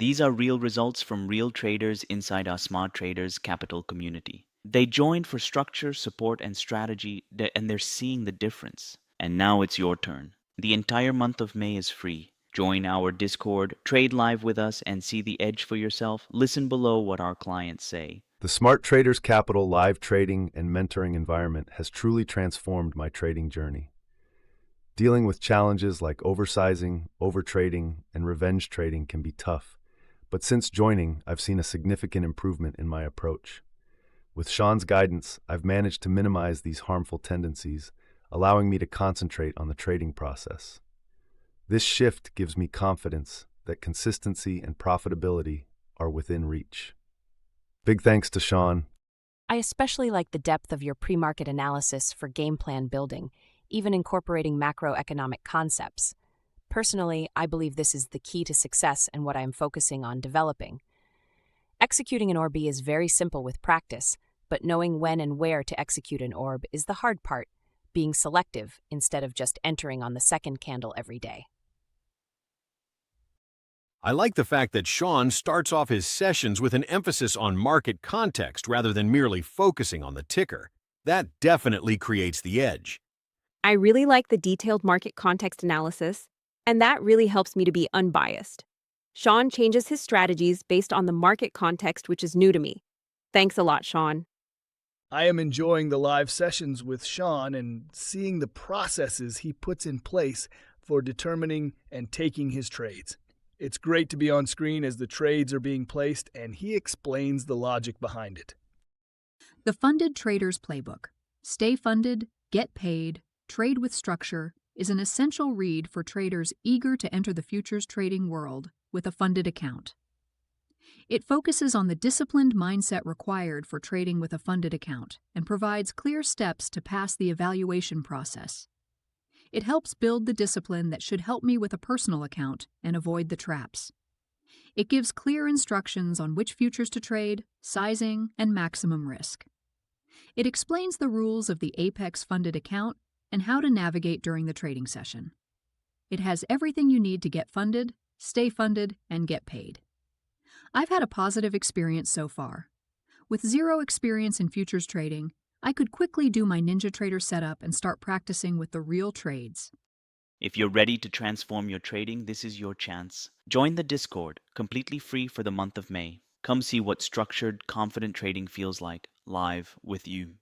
These are real results from real traders inside our Smart Traders Capital community. They joined for structure, support, and strategy, and they're seeing the difference. And now it's your turn. The entire month of May is free. Join our Discord, trade live with us, and see the edge for yourself. Listen below what our clients say. The Smart Traders Capital live trading and mentoring environment has truly transformed my trading journey. Dealing with challenges like oversizing, overtrading, and revenge trading can be tough, but since joining, I've seen a significant improvement in my approach. With Sean's guidance, I've managed to minimize these harmful tendencies, allowing me to concentrate on the trading process. This shift gives me confidence that consistency and profitability are within reach. Big thanks to Sean. I especially like the depth of your pre-market analysis for game plan building, even incorporating macroeconomic concepts. Personally, I believe this is the key to success and what I am focusing on developing. Executing an ORB is very simple with practice, but knowing when and where to execute an ORB is the hard part, being selective instead of just entering on the second candle every day. I like the fact that Sean starts off his sessions with an emphasis on market context rather than merely focusing on the ticker. That definitely creates the edge. I really like the detailed market context analysis, and that really helps me to be unbiased. Sean changes his strategies based on the market context, which is new to me. Thanks a lot, Sean. I am enjoying the live sessions with Sean and seeing the processes he puts in place for determining and taking his trades. It's great to be on screen as the trades are being placed, and he explains the logic behind it. The Funded Trader's Playbook, Stay Funded, Get Paid, Trade with Structure, is an essential read for traders eager to enter the futures trading world with a funded account. It focuses on the disciplined mindset required for trading with a funded account and provides clear steps to pass the evaluation process. It helps build the discipline that should help me with a personal account and avoid the traps. It gives clear instructions on which futures to trade, sizing, and maximum risk. It explains the rules of the Apex funded account and how to navigate during the trading session. It has everything you need to get funded, stay funded, and get paid. I've had a positive experience so far. With zero experience in futures trading, I could quickly do my NinjaTrader setup and start practicing with the real trades. If you're ready to transform your trading, this is your chance. Join the Discord, completely free for the month of May. Come see what structured, confident trading feels like, live with you.